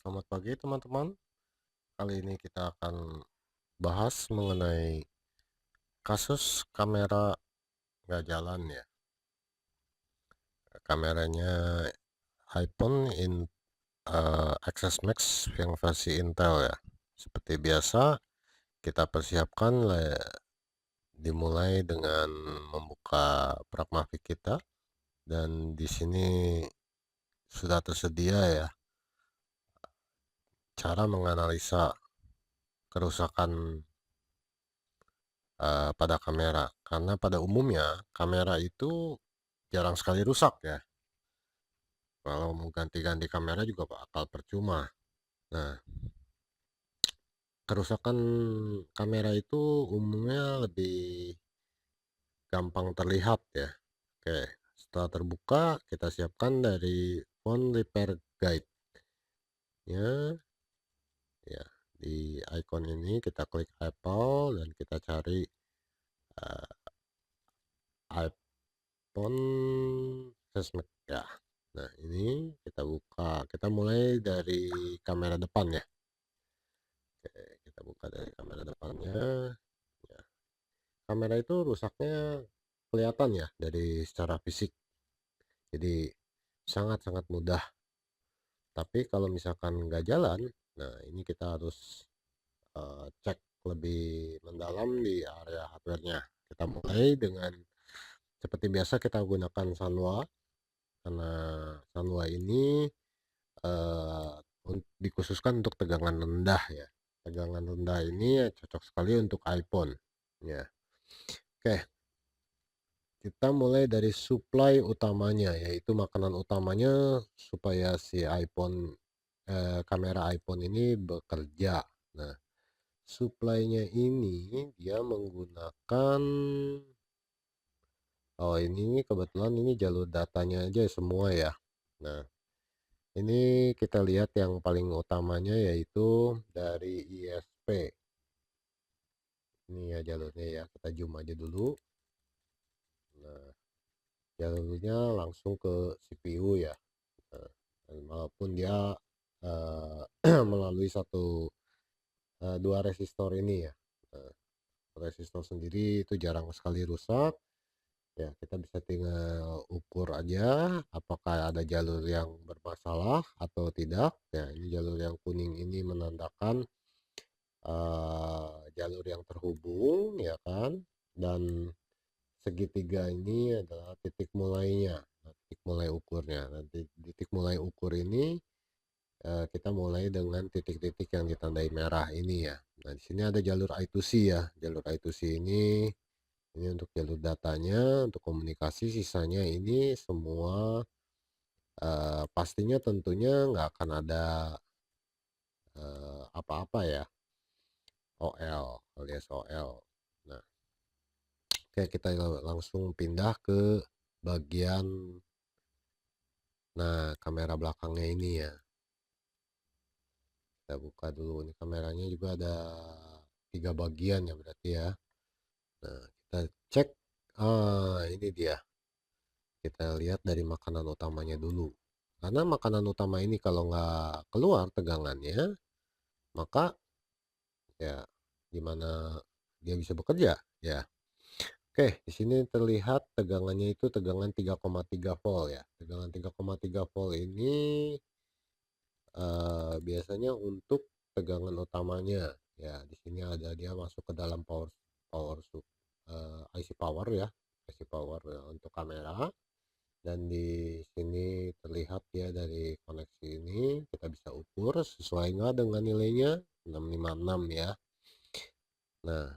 Selamat pagi teman-teman. Kali ini kita akan bahas mengenai kasus kamera nggak jalan ya. Kameranya iPhone XS Max yang versi Intel ya. Seperti biasa, kita persiapkan dimulai dengan membuka Pragmatic kita, dan di sini sudah tersedia ya cara menganalisa kerusakan pada kamera. Karena pada umumnya kamera itu jarang sekali rusak ya. Kalau mau ganti-ganti kamera juga bakal percuma. Nah, kerusakan kamera itu umumnya lebih gampang terlihat ya. Oke, setelah terbuka kita siapkan dari phone repair guide ya. Ya, di icon ini kita klik Apple dan kita cari eh, iPhone XS Max ya. Nah, ini kita buka. Kita mulai dari kamera depan ya. Oke, kita buka dari kamera depannya. Ya, kamera itu rusaknya kelihatan ya dari secara fisik. Jadi sangat-sangat mudah. Tapi kalau misalkan nggak jalan, nah ini kita harus cek lebih mendalam di area hardware-nya. Kita mulai dengan seperti biasa kita gunakan Sanwa, karena Sanwa ini eh, dikhususkan untuk tegangan rendah ya. Tegangan rendah ini cocok sekali untuk iPhone ya. Oke, kita mulai dari supply utamanya, yaitu makanan utamanya supaya si kamera iPhone ini bekerja. Nah, supply-nya ini dia menggunakan, oh ini kebetulan ini jalur datanya aja semua ya. Nah, ini kita lihat yang paling utamanya yaitu dari ISP. Ini ya jalurnya ya, kita zoom aja dulu. Nah, jalurnya langsung ke CPU ya. Nah, walaupun dia melalui dua resistor ini ya. Nah, resistor sendiri itu jarang sekali rusak. Ya, kita bisa tinggal ukur aja apakah ada jalur yang bermasalah atau tidak. Ya, ini jalur yang kuning ini menandakan jalur yang terhubung ya kan, dan segitiga ini adalah titik mulainya. Nah, titik mulai ukurnya. Nanti titik mulai ukur ini kita mulai dengan titik-titik yang ditandai merah ini ya. Nah, di sini ada jalur I2C ya. Jalur I2C ini untuk jalur datanya, untuk komunikasi. Sisanya ini semua pastinya tentunya nggak akan ada apa-apa ya. OL alias OL. Nah, oke, kita langsung pindah ke bagian kamera belakangnya ini ya. Kita buka dulu, ini kameranya juga ada 3 bagian ya berarti ya. Nah, kita cek, ini dia. Kita lihat dari makanan utamanya dulu. Karena makanan utama ini kalau nggak keluar tegangannya, maka ya gimana dia bisa bekerja ya. Oke, di sini terlihat tegangannya itu tegangan 3,3 volt ya. Tegangan 3,3 volt ini biasanya untuk tegangan utamanya. Ya, di sini ada dia masuk ke dalam power power IC power ya. IC power ya, untuk kamera. Dan di sini terlihat ya dari koneksi ini kita bisa ukur sesuai nggak dengan nilainya 656 ya. Nah,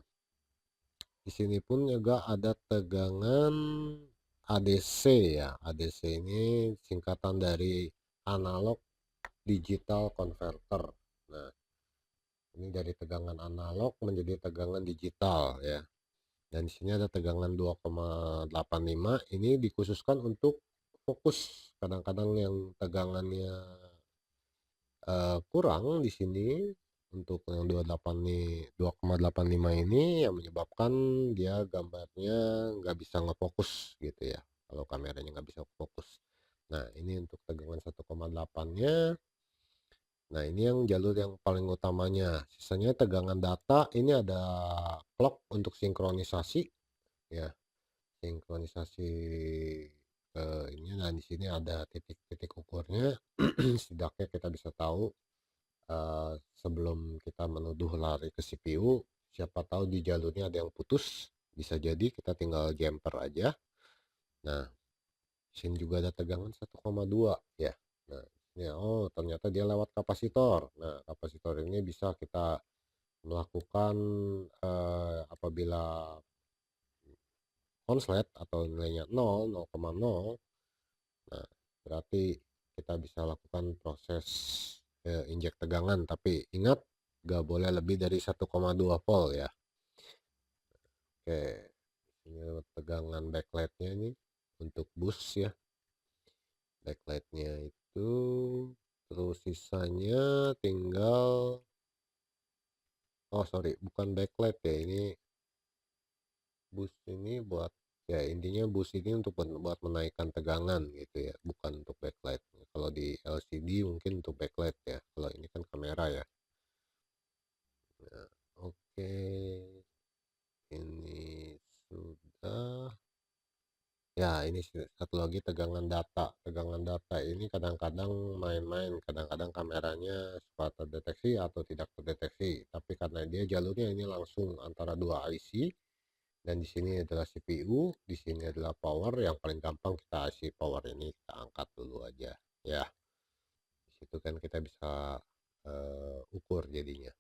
di sini pun juga ada tegangan ADC ya. ADC ini singkatan dari analog digital converter. Nah, ini dari tegangan analog menjadi tegangan digital ya. Dan di sini ada tegangan 2,85. Ini dikhususkan untuk fokus. Kadang-kadang yang tegangannya kurang di sini untuk yang 28 nih, 2,85 ini yang menyebabkan dia gambarnya nggak bisa ngefokus gitu ya, kalau kameranya nggak bisa fokus. Nah, ini untuk tegangan 1,8 nya. Nah, ini yang jalur yang paling utamanya. Sisanya tegangan data, ini ada clock untuk sinkronisasi ya, sinkronisasi ini. Nah, di sini ada titik-titik ukurnya. Setidaknya kita bisa tahu sebelum kita menuduh lari ke CPU, siapa tahu di jalurnya ada yang putus, bisa jadi kita tinggal jumper aja. Nah, sini juga ada tegangan 1,2 ya. Nah, ini oh ternyata dia lewat kapasitor. Nah, kapasitor ini bisa kita melakukan apabila konslet atau nilainya 0, 0,0. Nah, berarti kita bisa lakukan proses injek tegangan, tapi ingat gak boleh lebih dari 1,2 volt ya. Oke, ini tegangan backlightnya ini untuk boost ya, backlightnya itu. Terus sisanya tinggal sorry, bukan backlight ya, ini boost ini buat ya, intinya boost ini untuk buat menaikkan tegangan gitu ya, bukan untuk backlight. Kalau di LCD mungkin untuk backlight ya, kalau ini kan kamera ya. Nah, oke, ini sudah ya. Ini satu lagi tegangan data. Tegangan data ini kadang-kadang main-main, kadang-kadang kameranya suka terdeteksi atau tidak terdeteksi, tapi karena dia jalurnya ini langsung antara dua IC, dan di sini adalah CPU, di sini adalah power. Yang paling gampang kita IC power ini kita angkat dulu aja ya. Di situ kan kita bisa ukur jadinya.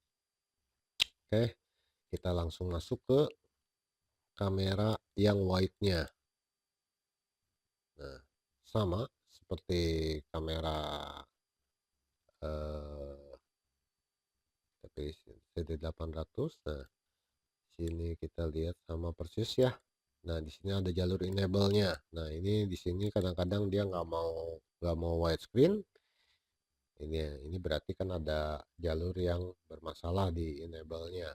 Oke, kita langsung masuk ke kamera yang wide-nya. Nah, sama seperti kamera tapi CD800. Nah, sini kita lihat sama persis ya. Nah, di sini ada jalur enable-nya. Nah, ini di sini kadang-kadang dia nggak mau widescreen. Ini berarti kan ada jalur yang bermasalah di enable-nya.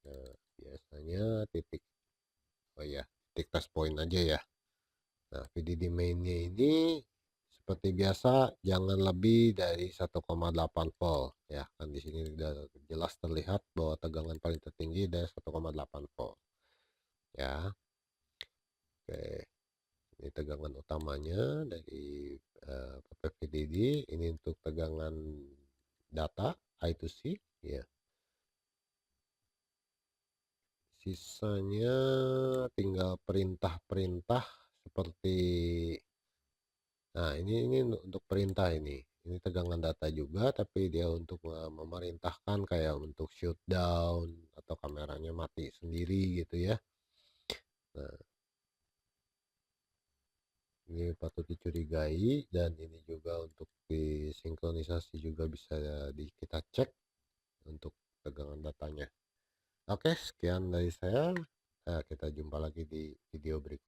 Nah, biasanya titik touch point aja ya. Nah, VDD main-nya ini seperti biasa jangan lebih dari 1,8 volt ya. Kan di sini sudah jelas terlihat bahwa tegangan paling tertinggi dari 1,8 volt ya. Oke, ini tegangan utamanya dari VDD. Ini untuk tegangan data I2C ya. Sisanya tinggal perintah-perintah seperti ini untuk perintah ini. Ini tegangan data juga, tapi dia untuk memerintahkan kayak untuk shutdown atau kameranya mati sendiri gitu ya. Nah, ini patut dicurigai, dan ini juga untuk disinkronisasi juga bisa kita cek untuk tegangan datanya. Oke, sekian dari saya. Kita jumpa lagi di video berikutnya.